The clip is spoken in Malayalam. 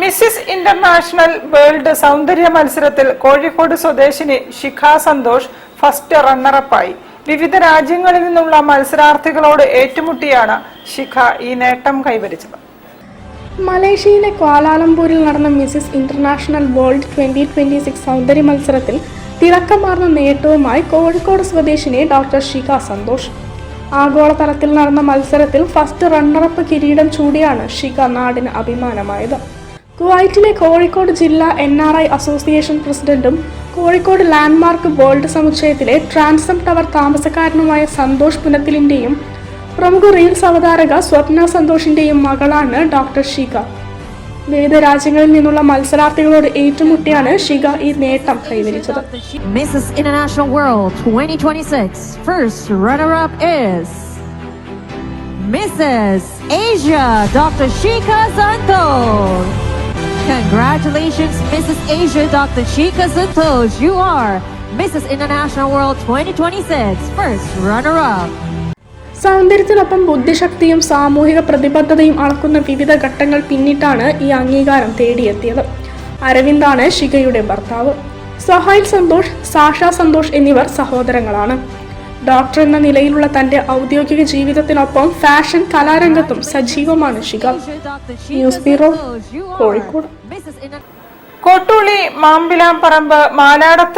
മിസ്സിസ് ഇന്റർനാഷണൽ വേൾഡ് സൗന്ദര്യ മത്സരത്തിൽ കോഴിക്കോട് സ്വദേശിനി ശിഖ സന്തോഷ് ഫസ്റ്റ് റണ്ണറപ്പായി. വിവിധ രാജ്യങ്ങളിൽ നിന്നുള്ള മത്സരാർത്ഥികളോട് ഏറ്റുമുട്ടിയാണ് ശിഖ ഈ നേട്ടം കൈവരിച്ചത്. മലേഷ്യയിലെ ക്വാലാലംപൂരിൽ നടന്ന മിസ്സിസ് ഇന്റർനാഷണൽ വേൾഡ് 2026 സൗന്ദര്യ മത്സരത്തിൽ തിളക്കമാർന്ന നേട്ടവുമായി കോഴിക്കോട് സ്വദേശിനി ഡോക്ടർ ശിഖ സന്തോഷ്. ആഗോളതലത്തിൽ നടന്ന മത്സരത്തിൽ ഫസ്റ്റ് റണ്ണറപ്പ് കിരീടം ചൂടിയാണ് ശിഖ നാടിന് അഭിമാനമായത്. കുവൈറ്റിലെ കോഴിക്കോട് ജില്ലാ NRI അസോസിയേഷൻ പ്രസിഡന്റും കോഴിക്കോട് ലാൻഡ്മാർക്ക് വേൾഡ് സമുച്ചയത്തിലെ ട്രാൻസം ടവർ താമസക്കാരനുമായ സന്തോഷ് പുനത്തിലിന്റെയും പ്രമുഖ റീൽസ് അവതാരക സ്വപ്ന സന്തോഷിന്റെയും മകളാണ് ഡോക്ടർ ശിഖ. വിവിധ രാജ്യങ്ങളിൽ നിന്നുള്ള മത്സരാർത്ഥികളോട് ഏറ്റുമുട്ടിയാണ് ശിഖ ഈ നേട്ടം കൈവരിച്ചത്. Mrs. International World 2026 first runner-up is Mrs. Asia Dr. Shika Santosh. Congratulations, Mrs. Asia Dr. Shika Santosh. You are Mrs. International World 2026 first runner-up. സൗന്ദര്യത്തിനൊപ്പം ബുദ്ധിശക്തിയും സാമൂഹിക പ്രതിബദ്ധതയും അളക്കുന്ന വിവിധ ഘട്ടങ്ങൾ പിന്നിട്ടാണ് ഈ അംഗീകാരം തേടിയെത്തിയത്. അരവിന്ദാണ് ശിഖയുടെ ഭർത്താവ്. സഹൈൽ സന്തോഷ്, സാഷ സന്തോഷ് എന്നിവർ സഹോദരങ്ങളാണ്. ഡോക്ടർ എന്ന നിലയിലുള്ള തന്റെ ഔദ്യോഗിക ജീവിതത്തിനൊപ്പം ഫാഷൻ കലാരംഗത്തും സജീവമാണ് ശിഖ. News bureau, Kozhikode. കോട്ടൂളി മാമ്പിലാംപറമ്പ് മാലാടത്ത്